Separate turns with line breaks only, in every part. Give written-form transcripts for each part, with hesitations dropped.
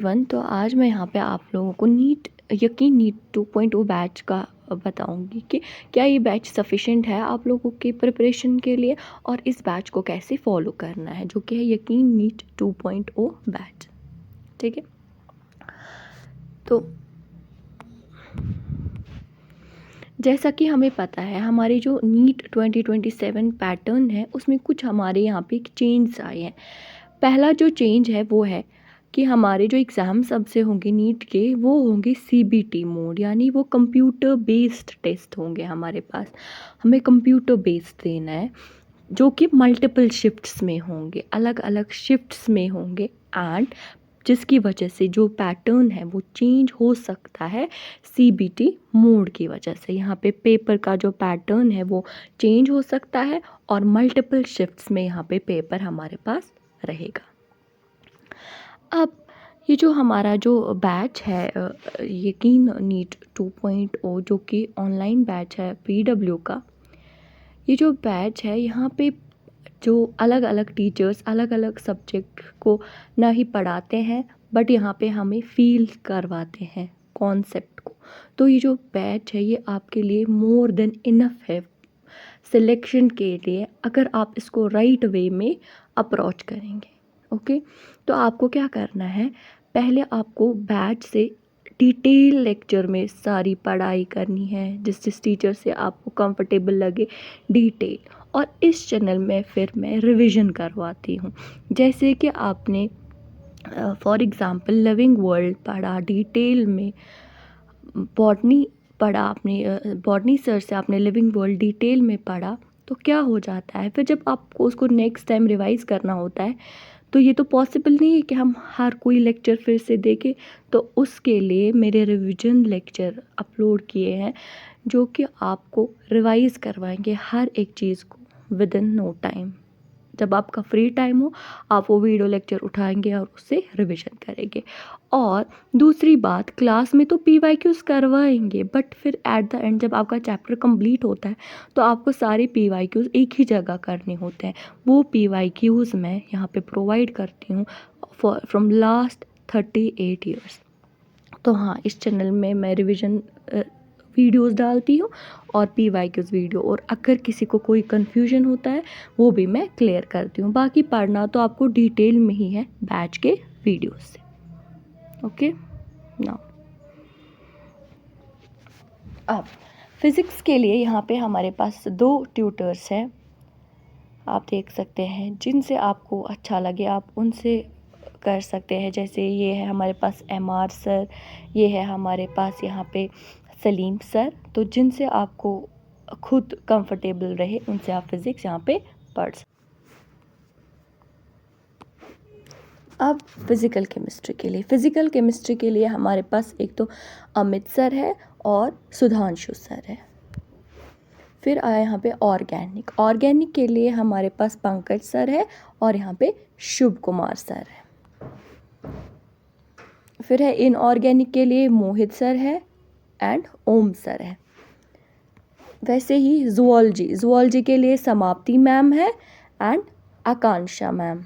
तो आज मैं यहाँ पे आप लोगों को यकीन नीट 2.0 बैच का बताऊँगी कि क्या ये बैच सफ़िशिएंट है आप लोगों की प्रिपरेशन के लिए और इस बैच को कैसे फ़ॉलो करना है, जो कि है यकीन नीट 2.0 बैच। ठीक है? तो जैसा कि हमें पता है हमारी जो नीट 2027 पैटर्न है उसमें कुछ हमारे यहाँ पे चेंज आए हैं। पहला जो चेंज है वो है कि हमारे जो एग्ज़ाम सबसे होंगे नीट के वो होंगे सीबीटी मोड, यानी वो कंप्यूटर बेस्ड टेस्ट होंगे हमारे पास। हमें कंप्यूटर बेस्ड देना है जो कि मल्टीपल शिफ्ट्स में होंगे, अलग अलग शिफ्ट्स में होंगे एंड जिसकी वजह से जो पैटर्न है वो चेंज हो सकता है सीबीटी मोड की वजह से। यहाँ पे पेपर का जो पैटर्न है वो चेंज हो सकता है और मल्टीपल शिफ्ट्स में यहाँ पे पेपर हमारे पास रहेगा। अब ये जो हमारा जो बैच है यकीन नीट 2.0 जो कि ऑनलाइन बैच है पीडब्ल्यू का, ये जो बैच है यहाँ पे जो अलग अलग टीचर्स अलग अलग सब्जेक्ट को ना ही पढ़ाते हैं बट यहाँ पे हमें फील करवाते हैं कॉन्सेप्ट को। तो ये जो बैच है ये आपके लिए मोर देन इनफ है सिलेक्शन के लिए, अगर आप इसको राइट वे में अप्रोच करेंगे। ओके, तो आपको क्या करना है, पहले आपको बैच से डिटेल लेक्चर में सारी पढ़ाई करनी है जिस जिस टीचर से आपको कंफर्टेबल लगे, डिटेल। और इस चैनल में फिर मैं रिवीजन करवाती हूँ। जैसे कि आपने फॉर एग्ज़ाम्पल लिविंग वर्ल्ड पढ़ा डिटेल में, बॉटनी पढ़ा आपने, बॉटनी सर से आपने लिविंग वर्ल्ड डिटेल में पढ़ा, तो क्या हो जाता है फिर जब आपको उसको नेक्स्ट टाइम रिवाइज़ करना होता है तो ये तो पॉसिबल नहीं है कि हम हर कोई लेक्चर फिर से देखें। तो उसके लिए मेरे रिवीजन लेक्चर अपलोड किए हैं जो कि आपको रिवाइज़ करवाएंगे हर एक चीज़ को विद इन नो टाइम। जब आपका फ्री टाइम हो आप वो वीडियो लेक्चर उठाएंगे और उससे रिवीजन करेंगे। और दूसरी बात, क्लास में तो पीवाईक्यूज़ करवाएंगे बट फिर एट द एंड जब आपका चैप्टर कंप्लीट होता है तो आपको सारे पीवाईक्यूज़ एक ही जगह करने होते हैं। वो पीवाईक्यूज़ मैं यहाँ पे प्रोवाइड करती हूँ फ्रॉम लास्ट 38 ईयर्स। तो हाँ, इस चैनल में मैं रिवीजन वीडियोस डालती हूँ और पीवाईक्यूज़ वीडियो, और अगर किसी को कोई कन्फ्यूजन होता है वो भी मैं क्लियर करती हूँ। बाकी पढ़ना तो आपको डिटेल में ही है बैच के वीडियोस से। ओके, नाउ अब फिज़िक्स के लिए यहाँ पे हमारे पास 2 ट्यूटर्स हैं, आप देख सकते हैं। जिनसे आपको अच्छा लगे आप उनसे कर सकते हैं। जैसे ये है हमारे पास एमआर सर, ये है हमारे पास यहाँ पे सलीम सर। तो जिनसे आपको खुद कंफर्टेबल रहे उनसे आप फिज़िक्स यहाँ पे पढ़ सकते। अब फ़िज़िकल केमिस्ट्री के लिए हमारे पास एक तो अमित सर है और सुधांशु सर है। फिर आया यहाँ पे ऑर्गेनिक के लिए हमारे पास पंकज सर है और यहाँ पे शुभ कुमार सर है। फिर है इनऑर्गेनिक के लिए मोहित सर है एंड ओम सर है। वैसे ही जुअलॉजी के लिए समाप्ति मैम है and Akanksha ma'am.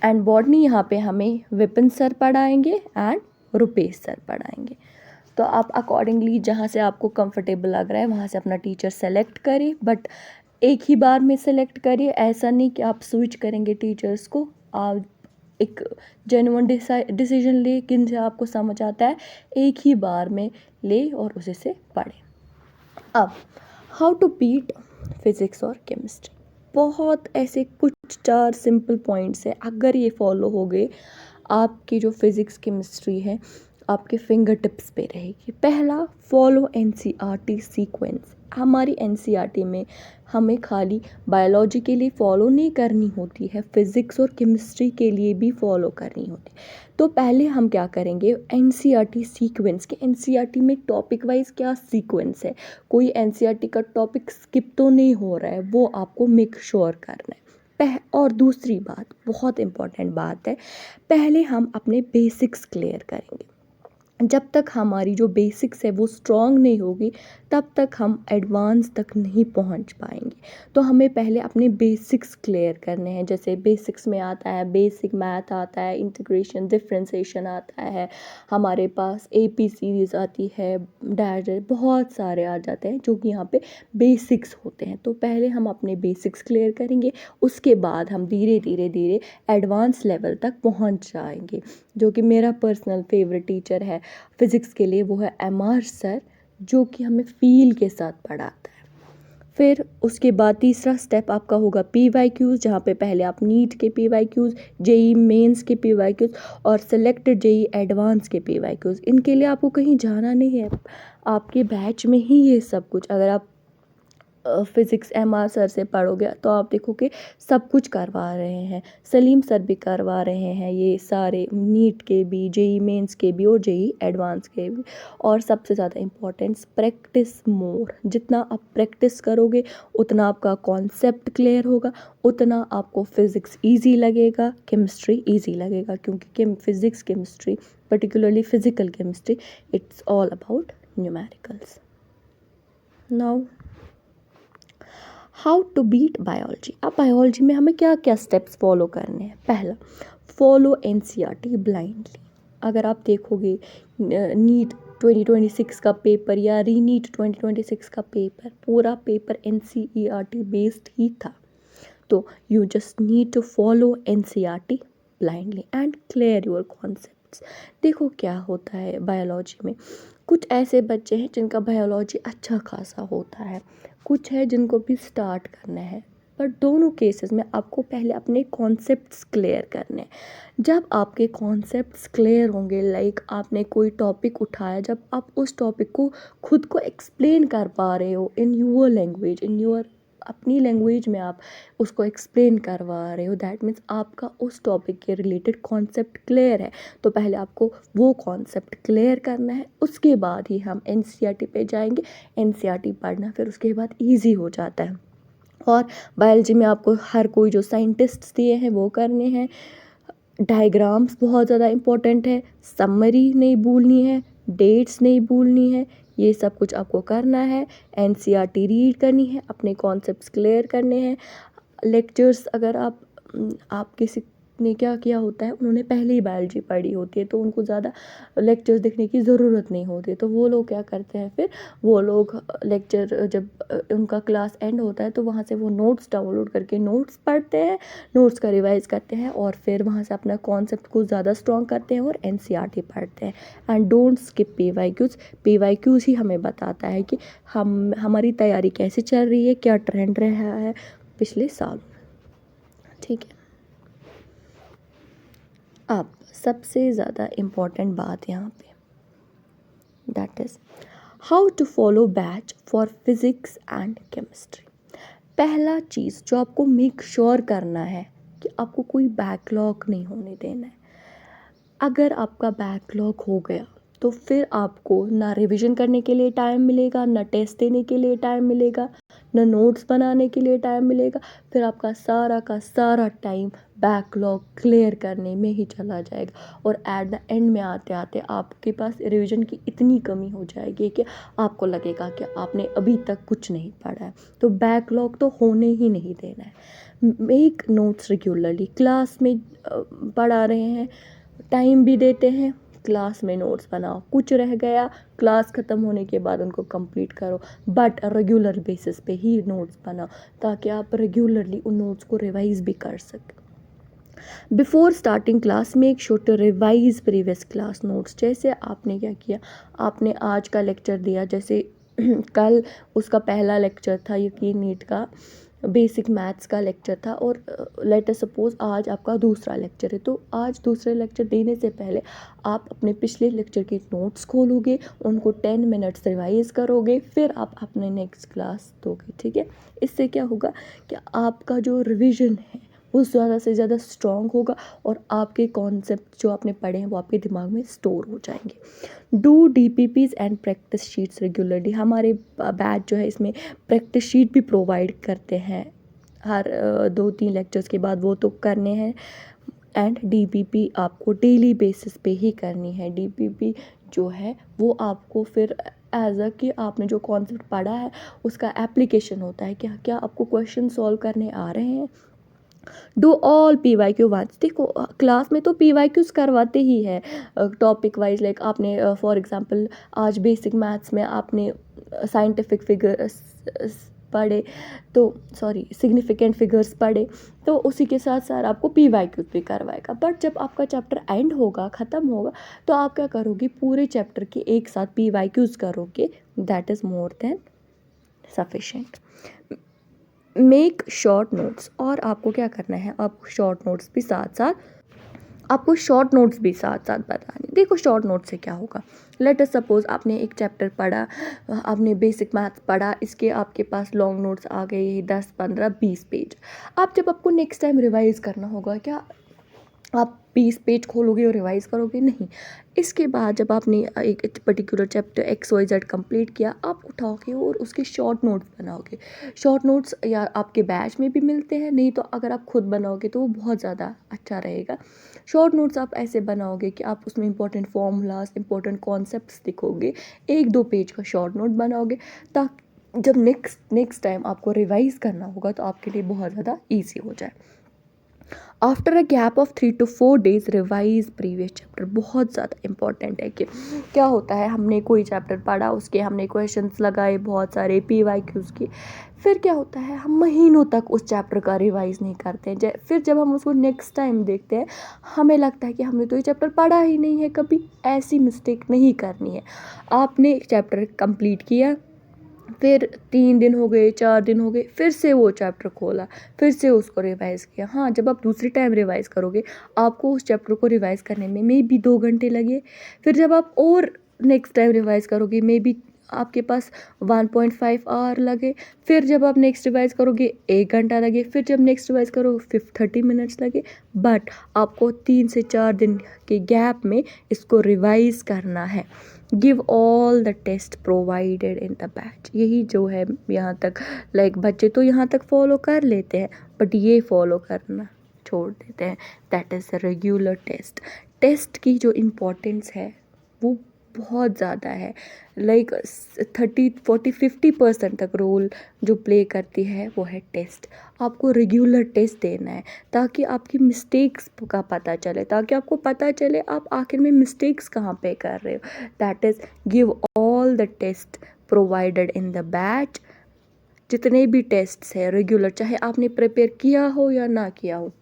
And botany यहाँ पे हमें विपिन सर पढ़ाएंगे एंड रुपेश सर पढ़ाएंगे। तो आप अकॉर्डिंगली जहाँ से आपको कंफर्टेबल लग रहा है वहाँ से अपना टीचर सेलेक्ट करिए, बट एक ही बार में सेलेक्ट करिए। ऐसा नहीं कि आप स्विच करेंगे टीचर्स को। आप एक जेन्युइन डिसीजन ले किन से आपको समझ आता है, एक ही बार में ले और उसे से पढ़ें। अब हाउ टू बीट फिज़िक्स और केमिस्ट्री, बहुत ऐसे कुछ 4 सिंपल पॉइंट्स है। अगर ये फॉलो हो गए आपकी जो फिज़िक्स केमिस्ट्री है आपके फिंगर टिप्स पे रहेगी। पहला, फॉलो एनसीईआरटी सीक्वेंस। हमारी एनसीईआरटी में हमें खाली बायोलॉजी के लिए फॉलो नहीं करनी होती है, फिज़िक्स और केमिस्ट्री के लिए भी फॉलो करनी होती है। तो पहले हम क्या करेंगे, एनसीईआरटी सीक्वेंस के एनसीईआरटी में टॉपिक वाइज क्या सीक्वेंस है, कोई एनसीईआरटी का टॉपिक स्किप तो नहीं हो रहा है, वो आपको मेक श्योर करना है। और दूसरी बात, बहुत इम्पॉर्टेंट बात है, पहले हम अपने बेसिक्स क्लियर करेंगे। जब तक हमारी जो बेसिक्स है वो स्ट्रॉन्ग नहीं होगी तब तक हम एडवांस तक नहीं पहुंच पाएंगे। तो हमें पहले अपने बेसिक्स क्लियर करने हैं। जैसे बेसिक्स में आता है बेसिक मैथ आता है, इंटीग्रेशन डिफरेंशिएशन आता है, हमारे पास AP सीरीज़ आती है, डैश बहुत सारे आ जाते हैं जो कि यहाँ पे बेसिक्स होते हैं। तो पहले हम अपने बेसिक्स क्लियर करेंगे, उसके बाद हम धीरे धीरे धीरे एडवांस लेवल तक पहुँच जाएंगे। जो कि मेरा पर्सनल फेवरेट टीचर है फिज़िक्स के लिए, वो है MR सर, जो कि हमें फ़ील के साथ पढ़ाता है। फिर उसके बाद तीसरा स्टेप आपका होगा PYQs, जहाँ पे पहले आप नीट के PYQs, JEE मेंस के PYQs और सेलेक्टेड JEE एडवांस के PYQs, इनके लिए आपको कहीं जाना नहीं है, आपके बैच में ही ये सब कुछ। अगर आप फ़िज़िक्स MR सर से पढ़ोगे तो आप देखोगे सब कुछ करवा रहे हैं, सलीम सर भी करवा रहे हैं ये सारे नीट के भी, JEE मेंस के भी और JEE एडवांस के भी। और सबसे ज़्यादा इम्पोर्टेंस प्रैक्टिस मोर, जितना आप प्रैक्टिस करोगे उतना आपका कॉन्सेप्ट क्लियर होगा, उतना आपको फ़िज़िक्स ईजी लगेगा, केमिस्ट्री ईजी लगेगा, क्योंकि physics chemistry particularly physical chemistry it's all about numericals. Now how to beat biology. अब बायोलॉजी में हमें क्या क्या स्टेप्स फॉलो करने हैं। पहला, फॉलो NCERT ब्लाइंडली। अगर आप देखोगे नीट 2026 का पेपर या रीनीट 2026 का पेपर, पूरा पेपर NCERT बेस्ड ही था। तो you just need to follow NCERT blindly and clear your concepts. देखो क्या होता है बायोलॉजी में, कुछ ऐसे बच्चे हैं जिनका बायोलॉजी अच्छा खासा होता है, कुछ है जिनको भी स्टार्ट करना है, पर दोनों केसेस में आपको पहले अपने कॉन्सेप्ट्स क्लियर करने हैं। जब आपके कॉन्सेप्ट्स क्लियर होंगे, लाइक आपने कोई टॉपिक उठाया, जब आप उस टॉपिक को खुद को एक्सप्लेन कर पा रहे हो in your language, in your अपनी लैंग्वेज में आप उसको एक्सप्लेन करवा रहे हो, दैट मीन्स आपका उस टॉपिक के रिलेटेड कॉन्सेप्ट क्लियर है। तो पहले आपको वो कॉन्सेप्ट क्लियर करना है, उसके बाद ही हम NCERT पे जाएंगे। NCERT पढ़ना फिर उसके बाद ईजी हो जाता है। और बायोलॉजी में आपको हर कोई जो साइंटिस्ट्स दिए हैं वो करने हैं। डायग्राम्स बहुत ज़्यादा इम्पोर्टेंट है, समरी नहीं भूलनी है, डेट्स नहीं भूलनी है, ये सब कुछ आपको करना है। NCERT रीड करनी है, अपने कॉन्सेप्ट्स क्लियर करने हैं। लेक्चर्स अगर आप किसी ने क्या किया होता है, उन्होंने पहले ही बायोलॉजी पढ़ी होती है तो उनको ज़्यादा लेक्चर्स देखने की ज़रूरत नहीं होती, तो वो लोग क्या करते हैं, फिर वो लोग लेक्चर जब उनका क्लास एंड होता है तो वहाँ से वो नोट्स डाउनलोड करके नोट्स पढ़ते हैं, नोट्स का रिवाइज करते हैं और फिर वहाँ से अपना कॉन्सेप्ट को ज़्यादा स्ट्रॉन्ग करते हैं और NCERT पढ़ते हैं। एंड डोंट स्किप PYQs ही हमें बताता है कि हमारी तैयारी कैसे चल रही है, क्या ट्रेंड रहा है पिछले साल। ठीक है, अब सबसे ज़्यादा इम्पॉर्टेंट बात यहाँ पे, that is how to follow batch for physics and chemistry. पहला चीज़ जो आपको मेक श्योर करना है कि आपको कोई बैकलॉग नहीं होने देना है। अगर आपका बैकलॉग हो गया तो फिर आपको ना रिवीजन करने के लिए टाइम मिलेगा, ना टेस्ट देने के लिए टाइम मिलेगा, ना नोट्स बनाने के लिए टाइम मिलेगा। फिर आपका सारा का सारा टाइम बैकलॉग क्लियर करने में ही चला जाएगा और एट द एंड में आते आते आपके पास रिवीजन की इतनी कमी हो जाएगी कि आपको लगेगा कि आपने अभी तक कुछ नहीं पढ़ा है। तो बैकलॉग तो होने ही नहीं देना है। मेक नोट्स रेगुलरली, क्लास में पढ़ा रहे हैं, टाइम भी देते हैं, क्लास में नोट्स बनाओ, कुछ रह गया क्लास ख़त्म होने के बाद उनको कंप्लीट करो, बट रेगुलर बेसिस पे ही नोट्स बनाओ ताकि आप रेगुलरली उन नोट्स को रिवाइज भी कर सकें। Before starting class make sure to revise previous class notes. जैसे आपने क्या किया, आपने आज का लेक्चर दिया, जैसे कल उसका पहला लेक्चर था यकीन नीट का बेसिक मैथ्स का लेक्चर था और लेट अस सपोज आज आपका दूसरा लेक्चर है, तो आज दूसरे लेक्चर देने से पहले आप अपने पिछले लेक्चर के नोट्स खोलोगे, उनको 10 मिनट्स रिवाइज करोगे, फिर आप अपने नेक्स्ट क्लास दोगे। ठीक है, इससे क्या होगा कि आपका जो रिवीजन है वो ज़्यादा से ज़्यादा स्ट्रॉन्ग होगा और आपके कॉन्सेप्ट जो आपने पढ़े हैं वो आपके दिमाग में स्टोर हो जाएंगे। Do DPPs and practice sheets regularly. हमारे बैच जो है इसमें प्रैक्टिस शीट भी प्रोवाइड करते हैं हर 2-3 लेक्चर्स के बाद, वो तो करने हैं एंड डीपीपी आपको डेली बेसिस पे ही करनी है। डीपीपी जो है वो आपको फिर एज अ कि आपने जो कॉन्सेप्ट पढ़ा है उसका एप्लीकेशन होता है, क्या क्या आपको क्वेश्चन सॉल्व करने आ रहे हैं। Do all P Y Q once. देखो क्लास में तो पी वाई क्यूज़ करवाते ही है टॉपिक वाइज, लाइक आपने फॉर एग्जांपल आज बेसिक मैथ्स में आपने साइंटिफिक फिगर्स पढ़े, तो सॉरी सिग्निफिकेंट फिगर्स पढ़े, तो उसी के साथ साथ आपको पी वाई क्यूज़ भी करवाएगा। बट जब आपका चैप्टर एंड होगा, ख़त्म होगा, तो आप क्या करोगे, पूरे चैप्टर के एक साथ पी वाई क्यूज़ करोगे। That is more than sufficient. Make short notes, और आपको क्या करना है, आपको शॉर्ट नोट्स भी साथ साथ बताने। देखो शॉर्ट नोट से क्या होगा, लेट अस सपोज आपने एक चैप्टर पढ़ा, आपने बेसिक मैथ्स पढ़ा, इसके आपके पास लॉन्ग नोट्स आ गए 10 15 20 पेज। आप जब आपको नेक्स्ट टाइम रिवाइज करना होगा, क्या आप 20 पेज खोलोगे और रिवाइज करोगे? नहीं। इसके बाद जब आपने एक पर्टिकुलर चैप्टर XYZ कंप्लीट किया, आप उठाओगे और उसके शॉर्ट नोट्स बनाओगे। शॉर्ट नोट्स या आपके बैच में भी मिलते हैं, नहीं तो अगर आप खुद बनाओगे तो वो बहुत ज़्यादा अच्छा रहेगा। शॉर्ट नोट्स आप ऐसे बनाओगे कि आप उसमें इंपॉर्टेंट फॉर्मूलाज, इंपॉर्टेंट कॉन्सेप्ट्स लिखोगे, 1-2 पेज का शॉर्ट नोट बनाओगे, ताकि जब नेक्स्ट टाइम आपको रिवाइज करना होगा तो आपके लिए बहुत ज़्यादा ईजी हो जाए। After a gap of 3 to 4 days revise previous chapter. बहुत ज़्यादा इंपॉर्टेंट है कि क्या होता है, हमने कोई चैप्टर पढ़ा, उसके हमने क्वेश्चंस लगाए बहुत सारे PYQs के, फिर क्या होता है, हम महीनों तक उस चैप्टर का रिवाइज नहीं करते हैं। फिर जब हम उसको नेक्स्ट टाइम देखते हैं, हमें लगता है कि हमने तो ये चैप्टर पढ़ा ही नहीं है कभी। ऐसी मिस्टेक नहीं करनी है। आपने एक चैप्टर कंप्लीट किया, फिर 3 दिन हो गए, 4 दिन हो गए, फिर से वो चैप्टर खोला, फिर से उसको रिवाइज़ किया। हाँ, जब आप दूसरी टाइम रिवाइज़ करोगे, आपको उस चैप्टर को रिवाइज़ करने में मे बी 2 घंटे लगे। फिर जब आप और नेक्स्ट टाइम रिवाइज़ करोगे, मे बी आपके पास 1.5 आवर लगे। फिर जब आप नेक्स्ट रिवाइज़ करोगे 1 घंटा लगे। फिर जब नेक्स्ट रिवाइज़ करो 30 मिनट्स लगे। बट आपको 3 से 4 दिन के गैप में इसको रिवाइज़ करना है। Give all the test provided in the batch. यही जो है यहाँ तक, लाइक बच्चे तो यहाँ तक फॉलो कर लेते हैं, बट ये फॉलो करना छोड़ देते हैं। That is regular test. Test की जो इम्पोर्टेंस है वो बहुत ज़्यादा है, लाइक 30-40-50% तक रोल जो प्ले करती है वो है टेस्ट। आपको रेगुलर टेस्ट देना है ताकि आपकी मिस्टेक्स का पता चले, ताकि आपको पता चले आप आखिर में मिस्टेक्स कहाँ पे कर रहे हो। That is give all the test provided in the batch. जितने भी टेस्ट्स है रेगुलर, चाहे आपने प्रिपेयर किया हो या ना किया हो,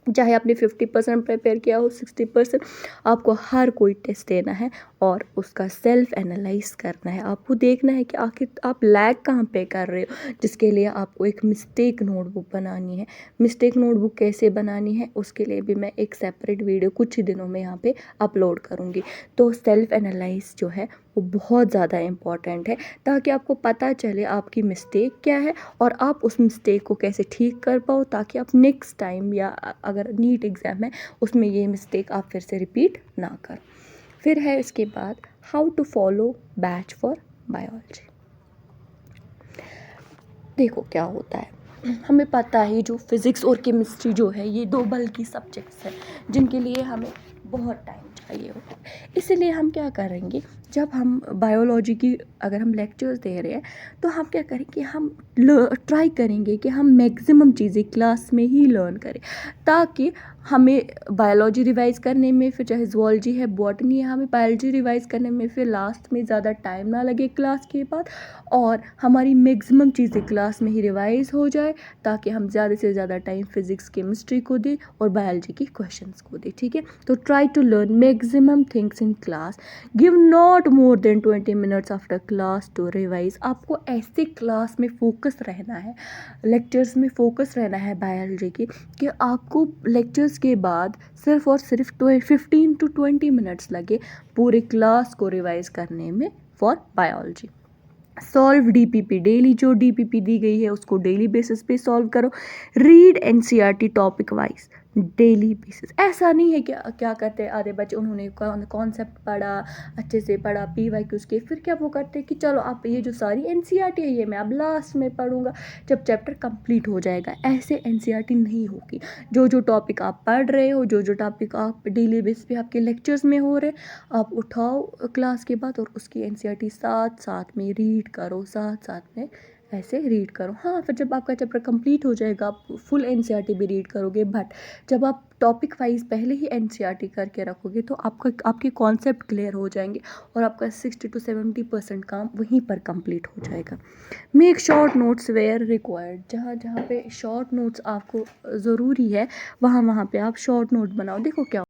चाहे आपने 50% प्रिपेयर किया हो, 60%, आपको हर कोई टेस्ट देना है और उसका सेल्फ एनालाइज करना है। आपको देखना है कि आखिर आप लैग कहाँ पे कर रहे हो, जिसके लिए आपको एक मिस्टेक नोटबुक बनानी है। मिस्टेक नोटबुक कैसे बनानी है उसके लिए भी मैं एक सेपरेट वीडियो कुछ ही दिनों में यहाँ पे अपलोड करूँगी। तो सेल्फ एनालाइज जो है वो बहुत ज़्यादा इम्पॉर्टेंट है, ताकि आपको पता चले आपकी मिस्टेक क्या है और आप उस मिस्टेक को कैसे ठीक कर पाओ, ताकि आप नेक्स्ट टाइम या अगर नीट एग्ज़ाम है उसमें ये मिस्टेक आप फिर से रिपीट ना करो। फिर है इसके बाद how to follow batch for biology. देखो क्या होता है, हमें पता है जो फिज़िक्स और केमिस्ट्री जो है ये 2 बल्कि सब्जेक्ट्स हैं जिनके लिए हमें बहुत टाइम चाहिए होता है। इसीलिए हम क्या करेंगे, जब हम बायोलॉजी की अगर हम लेक्चर्स दे रहे हैं तो हम क्या करेंगे, हम ट्राई करेंगे कि हम मैक्सिमम चीज़ें क्लास में ही लर्न करें, ताकि हमें बायोलॉजी रिवाइज़ करने में, फिर चाहे ज़ूलॉजी है, बॉटनी है, हमें बायोलॉजी रिवाइज़ करने में फिर लास्ट में ज़्यादा टाइम ना लगे क्लास के बाद, और हमारी मैक्सिमम चीज़ें क्लास में ही रिवाइज़ हो जाए, ताकि हम ज़्यादा से ज़्यादा टाइम फिज़िक्स केमिस्ट्री को दें और बायोलॉजी की क्वेश्चंस को दें। ठीक है, तो try to learn maximum things in class. Give not more than 20 minutes after class to revise. आपको ऐसे क्लास में फोकस रहना है, लेक्चर्स में फोकस रहना है बायोलॉजी की, कि आपको लेक्चर्स के बाद सिर्फ और सिर्फ 15 to 20 मिनट्स लगे पूरे क्लास को रिवाइज करने में for biology. Solve DPP daily, जो DPP दी गई है उसको डेली बेसिस पे सॉल्व करो। Read NCERT topic wise, daily basis. ऐसा नहीं है कि क्या करते हैं आधे बच्चे, उन्होंने कॉन्सेप्ट पढ़ा, अच्छे से पढ़ा PYQs के, फिर क्या वो करते हैं कि चलो आप ये जो सारी NCERT है ये मैं अब लास्ट में पढ़ूंगा जब चैप्टर कंप्लीट हो जाएगा। ऐसे NCERT नहीं होगी। जो जो टॉपिक आप पढ़ रहे हो, जो जो टॉपिक आप डेली बेसिस पे आपके लेक्चर्स में हो रहे, आप उठाओ क्लास के बाद और उसकी NCERT साथ साथ में रीड करो, साथ साथ में ऐसे रीड करो। हाँ, फिर जब आपका चैप्टर कंप्लीट हो जाएगा आप फुल NCERT भी रीड करोगे, बट जब आप टॉपिक वाइज पहले ही NCERT करके रखोगे तो आपके कॉन्सेप्ट क्लियर हो जाएंगे और आपका 60 to 70% काम वहीं पर कंप्लीट हो जाएगा। Make short notes where required. जहाँ जहाँ पे शॉर्ट नोट्स आपको ज़रूरी है वहाँ वहाँ पे आप शॉर्ट नोट बनाओ। देखो क्या